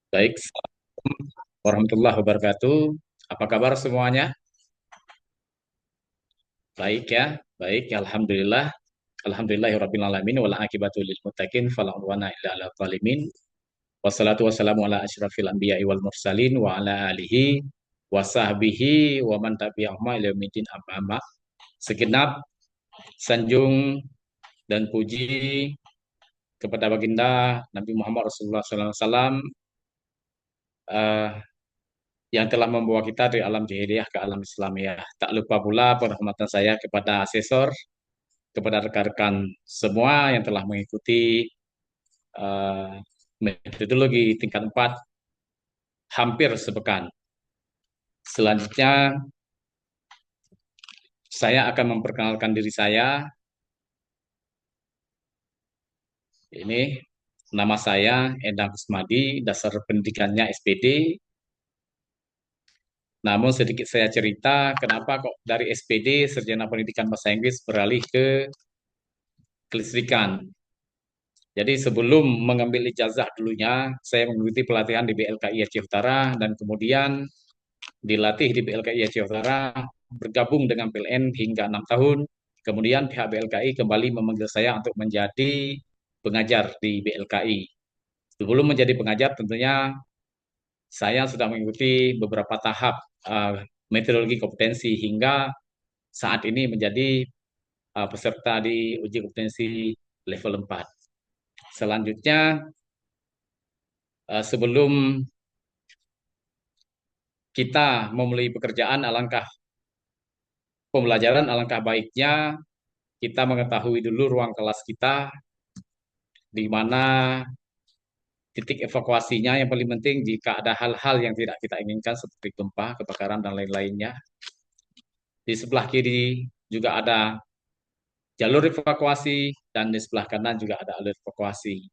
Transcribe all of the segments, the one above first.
Baik, Assalamualaikum warahmatullahi wabarakatuh. Apa kabar semuanya? Baik ya, baik. Alhamdulillah. Alhamdulillahirabbil alamin wal aqibatu lil muttaqin fala udwana illa 'alal zalimin. Wassalatu wassalamu ala asyrafil anbiya'i wal mursalin wa ala alihi wa sahbihi wa man tabi'ahum ila yaumil amma. Segenap sanjung dan puji kepada baginda Nabi Muhammad Rasulullah SAW, eh, yang telah membawa kita dari alam jahiliyah ke alam Islam ya. Tak lupa pula penghormatan saya kepada asesor, kepada rekan-rekan semua yang telah mengikuti eh, metodologi tingkat 4 hampir sepekan. Selanjutnya, saya akan memperkenalkan diri saya. Ini nama saya Endang Kusmadi, dasar pendidikannya SPD. Namun sedikit saya cerita kenapa kok dari SPD, Sarjana Pendidikan Bahasa Inggris, beralih ke kelistrikan. Jadi sebelum mengambil ijazah dulunya, saya mengikuti pelatihan di BLKI Aceh Utara dan kemudian dilatih di BLKI Aceh Utara, bergabung dengan PLN hingga 6 tahun. Kemudian pihak BLKI kembali memanggil saya untuk menjadi pengajar di BLKI. Sebelum menjadi pengajar, tentunya saya sudah mengikuti beberapa tahap metodologi kompetensi hingga saat ini menjadi peserta di uji kompetensi level 4. Selanjutnya, sebelum kita memulai pekerjaan, alangkah pembelajaran, alangkah baiknya kita mengetahui dulu ruang kelas kita, di mana titik evakuasinya. Yang paling penting jika ada hal-hal yang tidak kita inginkan seperti gempa, kebakaran, dan lain-lainnya. Di sebelah kiri juga ada jalur evakuasi, dan di sebelah kanan juga ada alur evakuasi.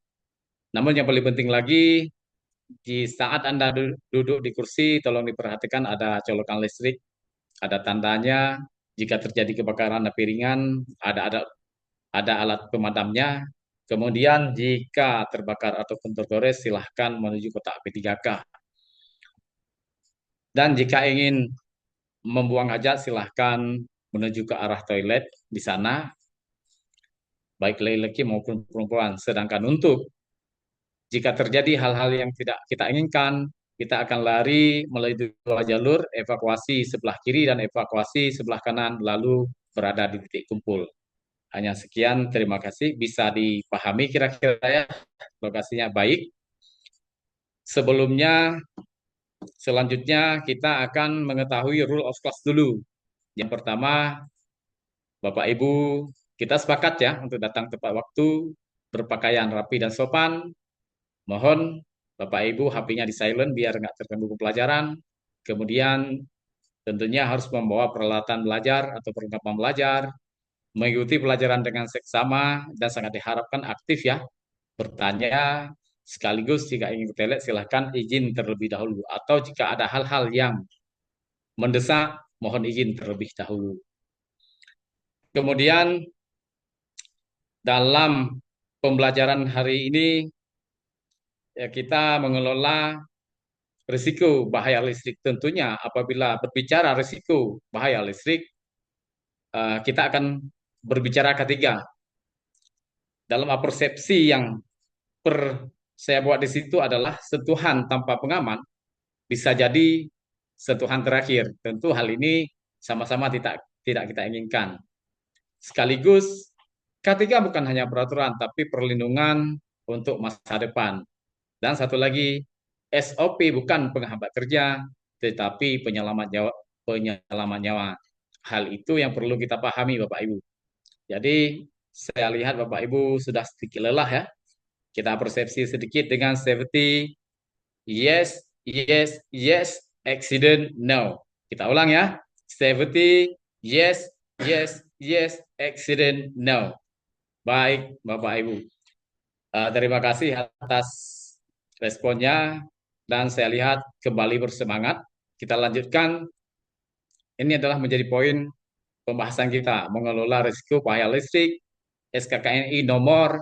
Namun yang paling penting lagi, di saat Anda duduk di kursi, tolong diperhatikan ada colokan listrik, ada tandanya. Jika terjadi kebakaran api ringan, ada alat pemadamnya. Kemudian jika terbakar ataupun tergores, silahkan menuju kotak P3K. Dan jika ingin membuang hajat, silahkan menuju ke arah toilet di sana, baik laki-laki maupun perempuan. Sedangkan untuk jika terjadi hal-hal yang tidak kita inginkan, kita akan lari melalui dua jalur, evakuasi sebelah kiri dan evakuasi sebelah kanan, lalu berada di titik kumpul. Hanya sekian, terima kasih. Bisa dipahami kira-kira ya, lokasinya baik. Sebelumnya, selanjutnya kita akan mengetahui rule of class dulu. Yang pertama, Bapak Ibu, kita sepakat ya untuk datang tepat waktu, berpakaian rapi dan sopan. Mohon Bapak Ibu HP-nya di silent biar nggak terganggu pelajaran. Kemudian tentunya harus membawa peralatan belajar atau perlengkapan belajar, mengikuti pelajaran dengan seksama dan sangat diharapkan aktif ya. Bertanya sekaligus jika ingin ke toilet silahkan izin terlebih dahulu, atau jika ada hal-hal yang mendesak mohon izin terlebih dahulu. Kemudian dalam pembelajaran hari ini ya, kita mengelola risiko bahaya listrik. Tentunya apabila berbicara risiko bahaya listrik, kita akan berbicara ketiga. Dalam persepsi yang saya buat di situ adalah sentuhan tanpa pengaman bisa jadi sentuhan terakhir. Tentu hal ini sama-sama tidak kita inginkan. Sekaligus ketiga bukan hanya peraturan tapi perlindungan untuk masa depan. Dan satu lagi, SOP bukan penghambat kerja tetapi penyelamat nyawa, penyelamat nyawa. Hal itu yang perlu kita pahami Bapak Ibu. Jadi saya lihat Bapak Ibu sudah sedikit lelah ya. Kita persepsi sedikit dengan safety. Yes, yes, yes. Accident, no. Kita ulang ya. Safety, yes, yes, yes. Accident, no. Baik, Bapak Ibu. Terima kasih atas responnya. Dan saya lihat kembali bersemangat. Kita lanjutkan. Ini adalah menjadi poin pembahasan kita. Mengelola risiko bahaya listrik. SKKNI nomor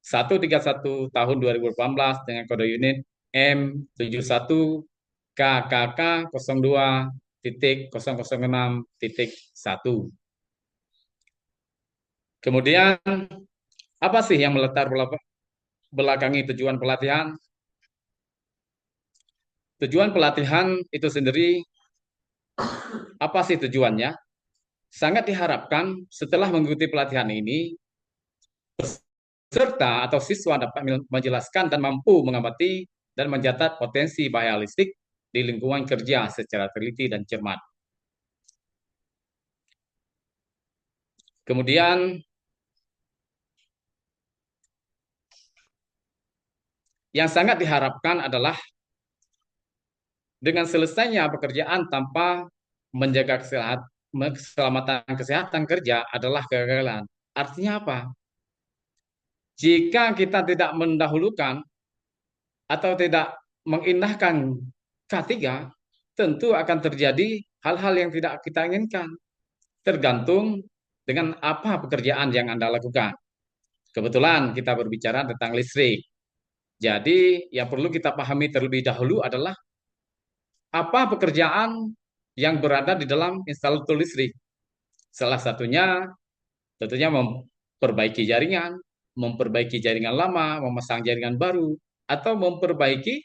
131 tahun 2018 dengan kode unit M71KKK02.006.1. Kemudian, apa sih yang meletar belakangi tujuan pelatihan? Tujuan pelatihan itu sendiri, apa sih tujuannya? Sangat diharapkan setelah mengikuti pelatihan ini, peserta atau siswa dapat menjelaskan dan mampu mengamati dan mencatat potensi bahaya listrik di lingkungan kerja secara teliti dan cermat. Kemudian, yang sangat diharapkan adalah dengan selesainya pekerjaan tanpa menjaga keselamatan kesehatan kerja adalah kegagalan. Artinya apa? Jika kita tidak mendahulukan atau tidak mengindahkan K3, tentu akan terjadi hal-hal yang tidak kita inginkan. Tergantung dengan apa pekerjaan yang Anda lakukan. Kebetulan kita berbicara tentang listrik. Jadi, yang perlu kita pahami terlebih dahulu adalah apa pekerjaan yang berada di dalam instalator listrik. Salah satunya tentunya memperbaiki jaringan, memperbaiki jaringan lama, memasang jaringan baru, atau memperbaiki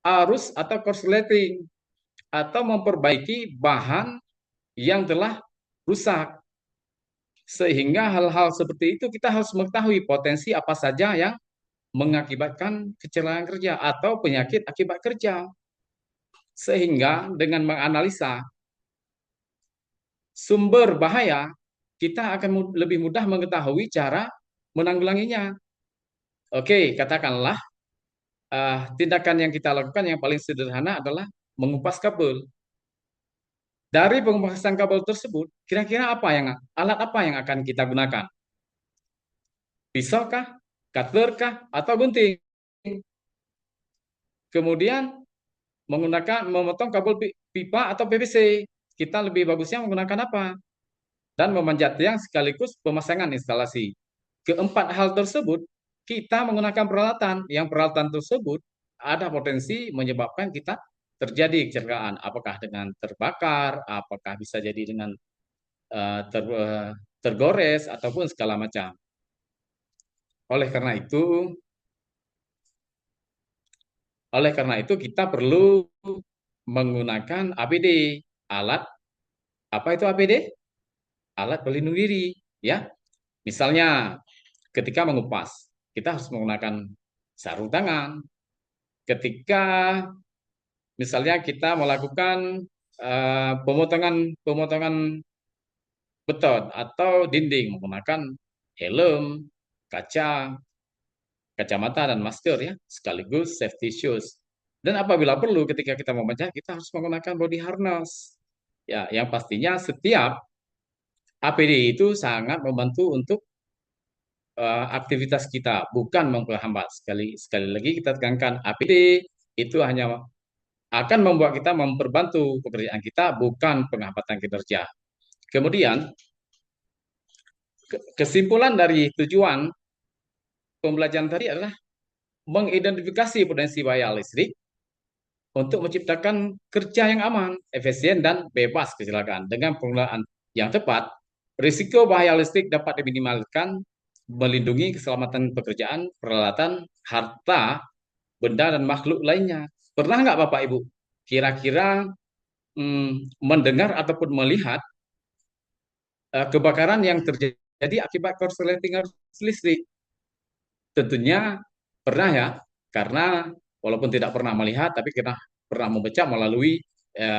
arus atau korsleting, atau memperbaiki bahan yang telah rusak. Sehingga hal-hal seperti itu kita harus mengetahui potensi apa saja yang mengakibatkan kecelakaan kerja atau penyakit akibat kerja. Sehingga dengan menganalisa sumber bahaya, kita akan lebih mudah mengetahui cara menanggulanginya. Oke, katakanlah tindakan yang kita lakukan yang paling sederhana adalah mengupas kabel. Dari pengupasan kabel tersebut, kira-kira alat apa yang akan kita gunakan? Pisau kah, cutler kah, atau gunting? Kemudian memotong kabel pipa atau PVC. Kita lebih bagusnya menggunakan apa? Dan memanjat tiang sekaligus pemasangan instalasi. Keempat hal tersebut, kita menggunakan peralatan. Yang peralatan tersebut ada potensi menyebabkan kita terjadi kecelakaan. Apakah dengan terbakar, apakah bisa jadi dengan tergores, ataupun segala macam. Oleh karena itu kita perlu menggunakan APD, alat apa itu APD? Alat pelindung diri, ya. Misalnya ketika mengupas, kita harus menggunakan sarung tangan. Ketika misalnya kita melakukan pemotongan pemotongan beton atau dinding menggunakan helm, kaca, kacamata dan masker ya, sekaligus safety shoes. Dan apabila perlu ketika kita memanjat, kita harus menggunakan body harness. Ya, yang pastinya setiap APD itu sangat membantu untuk aktivitas kita, bukan memperhambat. Sekali sekali lagi kita tekankan APD itu hanya akan membuat kita memperbantu pekerjaan kita, bukan penghambatan kinerja. Kemudian kesimpulan dari tujuan pembelajaran tadi adalah mengidentifikasi potensi bahaya listrik untuk menciptakan kerja yang aman, efisien, dan bebas kecelakaan. Dengan penggunaan yang tepat, risiko bahaya listrik dapat diminimalkan, melindungi keselamatan pekerjaan, peralatan, harta, benda, dan makhluk lainnya. Pernah nggak Bapak Ibu kira-kira mendengar ataupun melihat kebakaran yang terjadi akibat korsleting arus listrik? Tentunya pernah ya, karena walaupun tidak pernah melihat, tapi kita pernah membaca melalui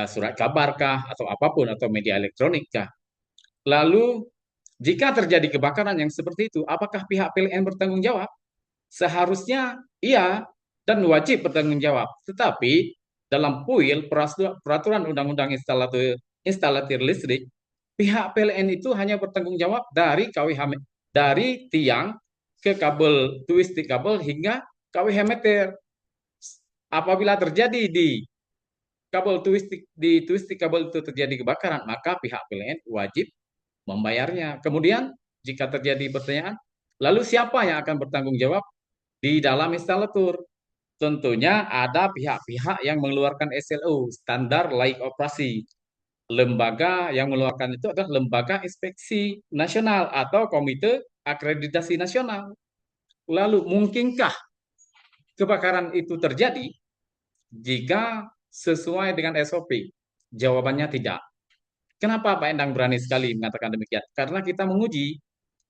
surat kabar kah, atau apapun, atau media elektronik kah. Lalu, jika terjadi kebakaran yang seperti itu, apakah pihak PLN bertanggung jawab? Seharusnya iya, dan wajib bertanggung jawab. Tetapi, dalam PUIL, Peraturan Undang-Undang Instalatir Listrik, pihak PLN itu hanya bertanggung jawab dari KWH, dari tiang ke kabel twisting kabel hingga KWH meter. Apabila terjadi di twisting kabel itu terjadi kebakaran, maka pihak PLN wajib membayarnya. Kemudian jika terjadi pertanyaan, lalu siapa yang akan bertanggung jawab di dalam instalator? tentunya ada pihak-pihak yang mengeluarkan SLO, standar layak operasi. Lembaga yang mengeluarkan itu adalah Lembaga Inspeksi Nasional atau Komite Akreditasi Nasional. Lalu, mungkinkah kebakaran itu terjadi jika sesuai dengan SOP? Jawabannya tidak. Kenapa Pak Endang berani sekali mengatakan demikian? Karena kita menguji.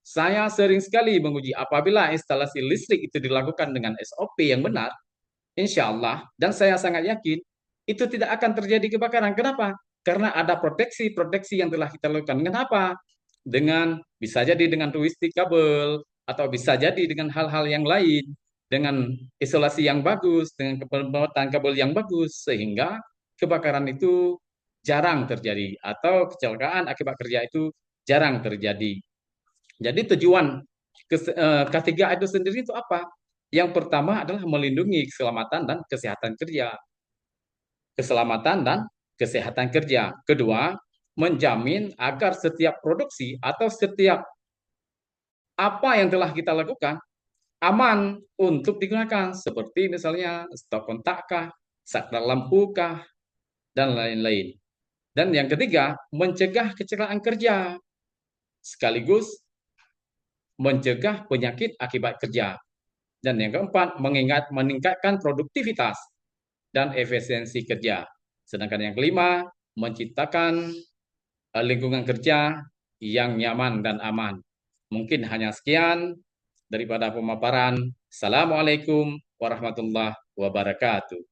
Saya sering sekali menguji apabila instalasi listrik itu dilakukan dengan SOP yang benar, insya Allah, dan saya sangat yakin, itu tidak akan terjadi kebakaran. Kenapa? Karena ada proteksi-proteksi yang telah kita lakukan. Kenapa? Bisa jadi dengan twisting kabel, atau bisa jadi dengan hal-hal yang lain, dengan isolasi yang bagus, dengan pemotongan kabel yang bagus, sehingga kebakaran itu jarang terjadi, atau kecelakaan akibat kerja itu jarang terjadi. Jadi tujuan K3 itu sendiri itu apa? Yang pertama adalah melindungi keselamatan dan kesehatan kerja. Keselamatan dan kesehatan kerja. Kedua, menjamin agar setiap produksi atau setiap apa yang telah kita lakukan aman untuk digunakan. Seperti misalnya stok kontakkah, saklar lampukah, dan lain-lain. Dan yang ketiga, mencegah kecelakaan kerja. Sekaligus mencegah penyakit akibat kerja. Dan yang keempat, meningkatkan produktivitas dan efisiensi kerja. Sedangkan yang kelima, menciptakan lingkungan kerja yang nyaman dan aman. Mungkin hanya sekian daripada pemaparan. Assalamualaikum warahmatullahi wabarakatuh.